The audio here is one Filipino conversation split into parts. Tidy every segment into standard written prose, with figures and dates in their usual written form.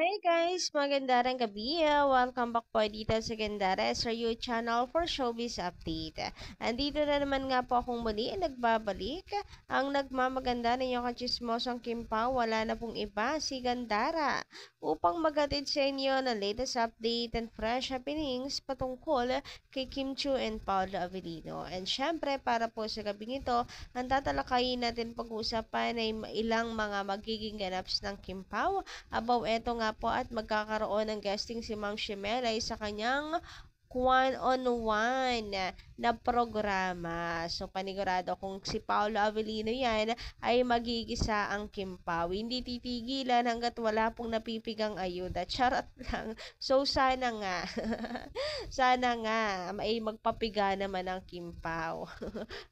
Hey guys, magandang gabi. Welcome back po dito sa Gandara sa your channel for Showbiz Update. Andito na naman nga po akong muli nagbabalik. Ang nagmamaganda ng inyong kachismosong Kim Pao, wala na pong iba, si Gandara. Upang magatid sa inyo ng latest update and fresh happenings patungkol kay Kim Chiu and Paolo Avellino. And syempre, para po sa gabing ito, ang tatalakayin natin pag-uusapan ay ilang mga magiging ganaps ng Kim Pao. Abaw, eto nga po at magkakaroon ng guesting si Ma'am Shimelay sa kanyang one-on-one na programa. So, panigurado kung si Paolo Avellino yan ay magigisa ang Kim Pao. Hindi titigilan hanggat wala pong napipigang ayuda. Charot lang. So, sana nga. Sana nga ay magpapiga naman ang Kim Pao.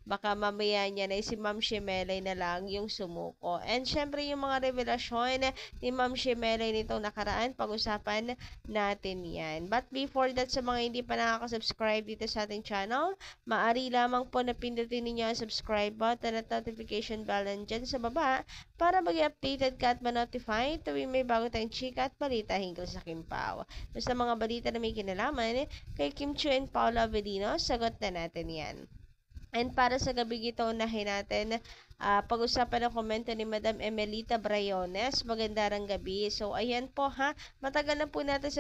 Baka mamaya niya na si Ma'am Shimelay na lang yung sumuko. And syempre yung mga revelasyon ni Ma'am Shimelay nitong nakaraan, pag-usapan natin yan. But before that, sa mga hindi pa nakaka-subscribe dito sa ating channel, maaari lamang po na pindutin ninyo ang subscribe button at notification bell dyan sa baba para mag-updated ka at ma-notify tuwing may bago tayong chika at balita hinggil sa Kim Pao. Sa mga balita na may kinalaman kay Kim Chiu and Paolo Avellino, sagot na natin yan. And para sa gabi ito, unahin natin pag-usapan ng komento ni Madam Emelita Brayones. Magandang gabi. So, ayan po ha. Matagal na po natin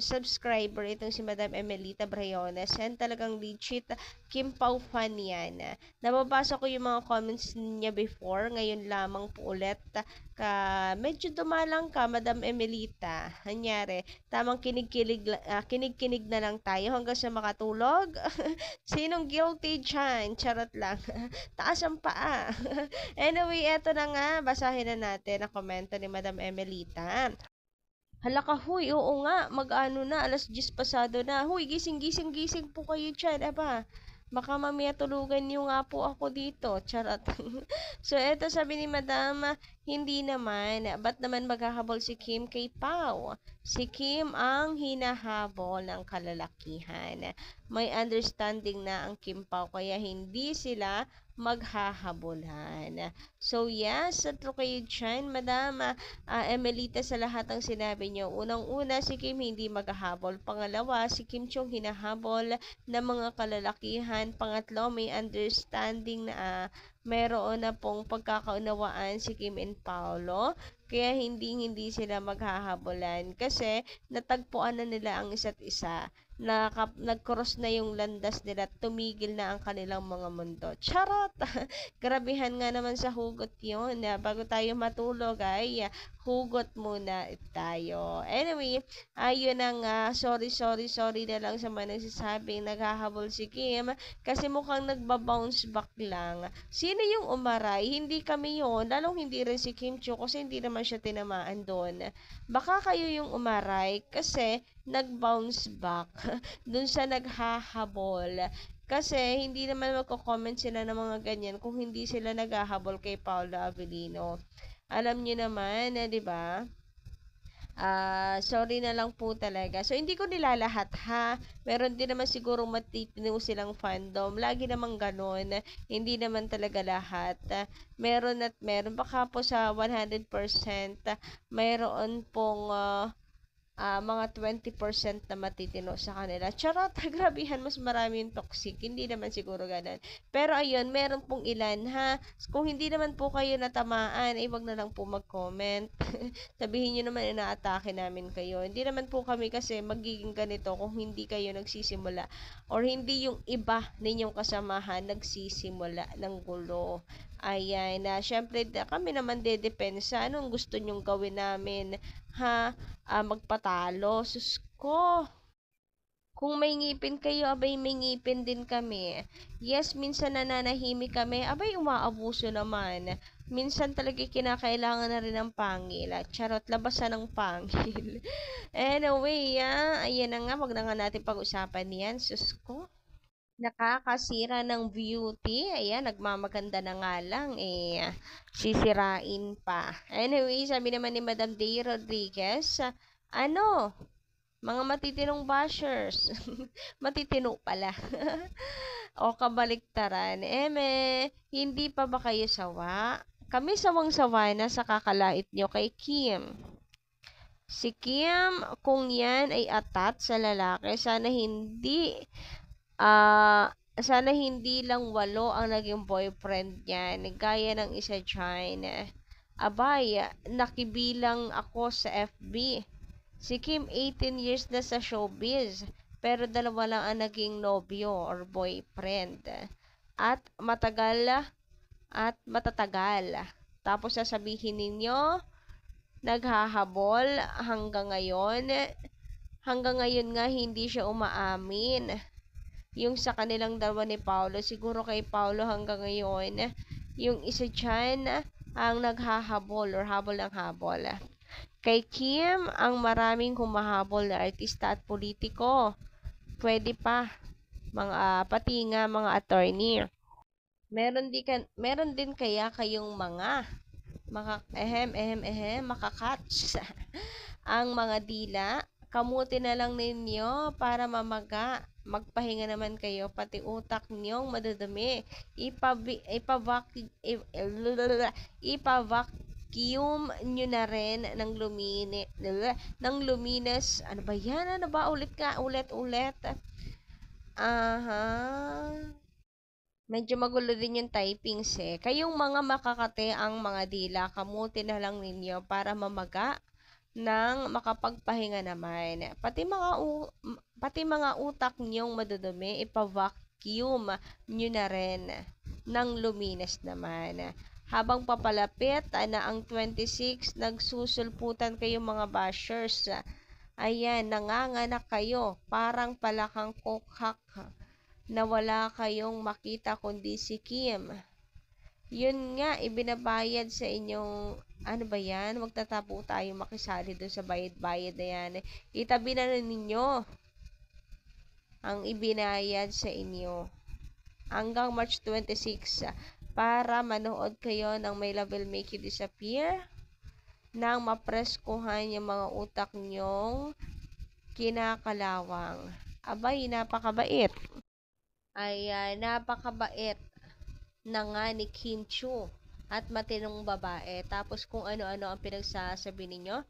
subscriber itong si Madam Emelita Brayones. And talagang legit Kim Pao fan yan. Nababasa ko yung mga comments niya before. Ngayon lamang po ulit. Medyo dumalang ka, Madam Emelita. Hanyari, tamang kinig-kinig na lang tayo hanggang sa makatulog. Sinong guilty dyan? Charot lang. Taas ang paa. Anyway, eto na nga. Basahin na natin ang komento ni Madam Emelita. Hala ka, huy, oo nga, mag-ano na, 10:00 pasado na. Huy, gising po kayo dyan, aba. Baka mamaya tulugan niyo nga po ako dito. Charot. So, eto sabi ni Madam, hindi naman. Ba't naman maghahabol si Kim kay Pao? Si Kim ang hinahabol ng kalalakihan. May understanding na ang Kim Pao, kaya hindi sila maghahabulan. So, yes, satlo kayo dyan, Madam Emelita, sa lahat ng sinabi niyo. Unang-una, si Kim hindi maghahabol. Pangalawa, si Kim Chiu hinahabol ng mga kalalakihan. Pangatlo, may understanding na meron na pong pagkakaunawaan si Kim and Paolo. Kaya hindi sila maghahabulan. Kasi natagpuan na nila ang isa't isa. Nag-cross na yung landas nila, tumigil na ang kanilang mga mundo. Charot! Grabihan nga naman sa hugot yun. Bago tayo matulog ay hugot muna tayo. Anyway, ayun na nga, sorry na lang sa mga nagsasabing naghahabol si Kim kasi mukhang nagbabounce back lang. Sino yung umaray? Hindi kami yun, lalong hindi rin si Kim Chiu kasi hindi naman siya tinamaan doon. Baka kayo yung umaray kasi nag-bounce back dun sa naghahabol. Kasi hindi naman magko-comment sila ng mga ganyan kung hindi sila naghahabol kay Paolo Avellino. Alam niyo naman, 'di ba? Sorry na lang po talaga. So, hindi ko nilalahat ha. Meron din naman siguro matitino silang fandom. Lagi namang ganon. Hindi naman talaga lahat. Meron at meron. Baka po sa 100%, mayroon pong mga 20% na matitino sa kanila. Charot, grabihan, mas marami yung toxic. Hindi naman siguro ganun. Pero ayun, meron pong ilan ha. Kung hindi naman po kayo natamaan, ay wag na lang po mag-comment. Sabihin nyo naman, inaatake namin kayo. Hindi naman po kami kasi magiging ganito kung hindi kayo nagsisimula. Or hindi yung iba ninyong kasamahan nagsisimula ng gulo. Ayan, syempre kami naman dedepensa. Anong gusto nyong gawin namin? Ha? Magpatalo. Sus ko. Kung may ngipin kayo, abay may ngipin din kami. Yes, minsan nananahimik kami, abay umaabuso naman. Minsan talaga kinakailangan na rin ng pangil. Charot, labasan ng pangil. Anyway, ayan na nga, wag na nga natin pag-usapan yan. Sus ko. Nakakasira ng beauty. Ayan, nagmamaganda na nga lang sisirain pa. Anyway, sabi naman ni Madam Day Rodriguez, ano, mga matitinong bashers. Matitino pala. O kabaliktaran. Hindi pa ba kayo sawa? Kami sawang-sawa na sa kakalait nyo kay Kim. Si Kim, kung yan ay atat sa lalaki, sana hindi lang 8 ang naging boyfriend niya. Gaya ng isa dyan. Abay, nakibilang ako sa FB. Si Kim, 18 years na sa showbiz, pero 2 lang ang naging nobyo or boyfriend. At matatagal. Tapos sasabihin ninyo, naghahabol hanggang ngayon nga hindi siya umaamin. Yung sa kanilang dalawa ni Paolo, siguro kay Paolo hanggang ngayon, yung isa dyan ang naghahabol or habol ng habol. Kay Kim, ang maraming humahabol na artista at politiko. Pwede pa, pati nga mga attorney. Meron din kaya kayong makakats ang mga dila, kamuti na lang ninyo para mamaga. Magpahinga naman kayo, pati utak niyong madudumi. Ipavacuum nyo na rin ng luminas. Ano ba yan? Ano ba? Ulit. Aha. Medyo magulo din yung typings eh. Kayong mga makakate ang mga dila, kamuti na lang ninyo para mamaga ng makapagpahinga naman. Pati mga utak niyong madudumi, ipavacuum nyo na rin ng luminas naman. Habang papalapit na ang 26, nagsusulputan kayong mga bashers. Ayan, nanganganak kayo, parang palakang kokhak na wala kayong makita kundi si Kim. Yun nga, ibinabayad sa inyong, ano ba yan? Magtatapo tayo makisali doon sa bayad-bayad na yan. Itabi na ninyo ang ibinayad sa inyo hanggang March 26 para manood kayo ng My Love Will Make You Disappear nang mapreskuhan yung mga utak nyong kinakalawang. Abay, napakabait. Napakabait na nga ni Kim Chiu at matinong babae. Tapos kung ano-ano ang pinagsasabi ninyo,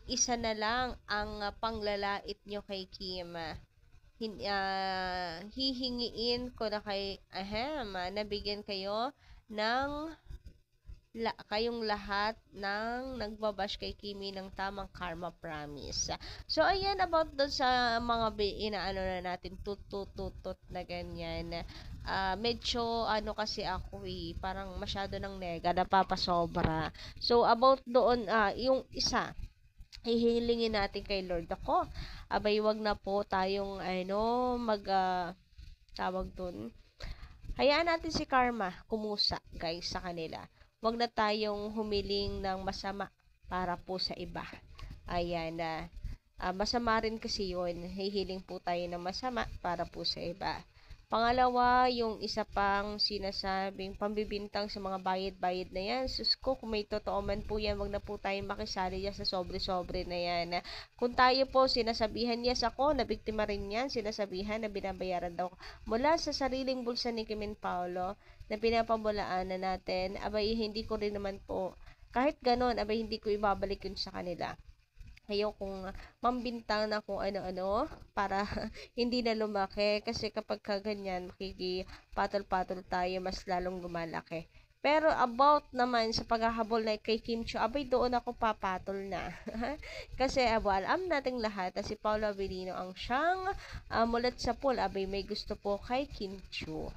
isa na lang ang panglalait nyo kay Kim. Hihingiin ko na nabigyan kayo ng kayong lahat ng nagbabash kay Kimi ng tamang karma promise. So, ayan about doon sa mga inaano na natin, tutut na ganyan. Medyo, kasi ako parang masyado ng nega, napapasobra. So, about doon, yung isa, hihilingin natin kay Lord ako. Abay, wag na po tayong, tawag doon. Hayaan natin si karma, kumusa, guys, sa kanila. Wag na tayong humiling ng masama para po sa iba. Ayan, masama rin kasi yun. Hihiling po tayo ng masama para po sa iba. Pangalawa, yung isa pang sinasabing pambibintang sa mga bayad-bayad na yan. Sus ko, kung may totoo man po yan, wag na po tayong makisali yan sa sobre-sobre na yan. Kung tayo po, sinasabihan yes ako, nabiktima rin yan, sinasabihan na binabayaran daw mula sa sariling bulsa ni Kim Paolo na pinapamulaan na natin, abay hindi ko rin naman po, kahit ganon, abay hindi ko ibabalik yun sa kanila. Ayokong mambintang na kung ano-ano para hindi na lumaki kasi kapag kaganyan makikipatol-patol tayo mas lalong lumalaki. Pero about naman sa paghahabol na kay Kim Chiu, abay doon ako papatol na. Kasi alam nating lahat na si Paolo Avellino ang siyang mulat sa pool, abay may gusto po kay Kim Chiu.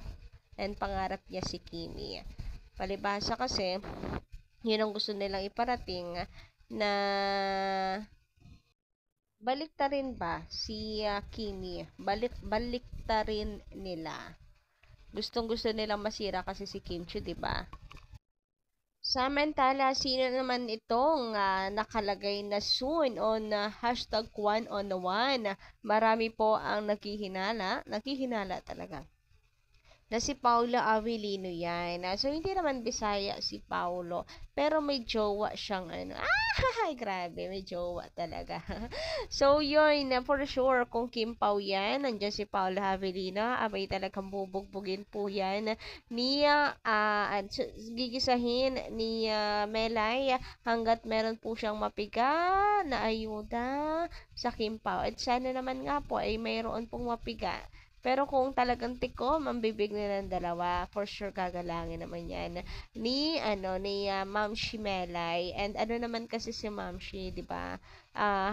And pangarap niya si Kimi. Palibhasa kasi, yun ang gusto nilang iparating na baliktarin ba si Kimi? Baliktarin nila. Gustong-gusto nilang masira kasi si Kim Chiu, diba? Samantala, sino naman itong nakalagay na soon on hashtag #1on1? Marami po ang naghihinala talaga na si Paulo Avellino yan. So, hindi naman Bisaya si Paulo, pero may jowa siyang ano. Ay, grabe, may jowa talaga. So, yun, for sure, kung Kim Pao yan, nandiyan si Paulo Avellino, abay talagang bubugbugin po yan ni, gigisahin ni Melay hanggat meron po siyang mapiga na ayuda sa Kim Pao. At sana naman nga po ay mayroon pong mapiga. Pero kung talagang tikom ang bibig nila ng dalawa, for sure gagalangin naman yan ni Ma'am Shimelay. And ano naman kasi si Ma'am Shi, 'di ba?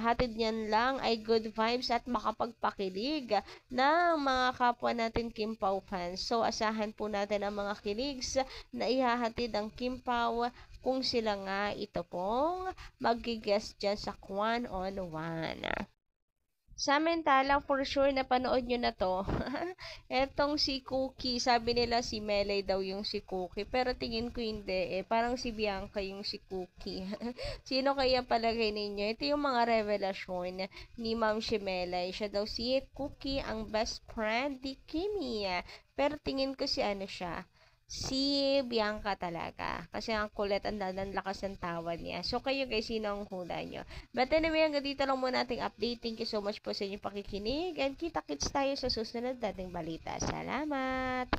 Hatid niyan lang ay good vibes at makapagpakilig ng mga kapwa natin Kim Pao fans. So asahan po natin ang mga kiligs na ihahatid ng Kim Pao kung sila nga ito pong mag-guest dyan sa Kwan on One. Samantala, for sure, napanood nyo na to. Etong si Cookie, sabi nila si Melay daw yung si Cookie. Pero tingin ko hindi eh. Parang si Bianca yung si Cookie. Sino kaya palagay ninyo? Ito yung mga revelasyon ni Ma'am Shimelay. Siya daw si Cookie, ang best friend ni Kimi. Pero tingin ko si ano siya, si Bianca talaga. Kasi ang kulit, ang lakas ng tawad niya. So, kayo guys, sino ang hula nyo? But anyway, hanggang dito lang muna ating update. Thank you so much po sa inyong pakikinig. And kita-kits tayo sa susunod nating balita. Salamat!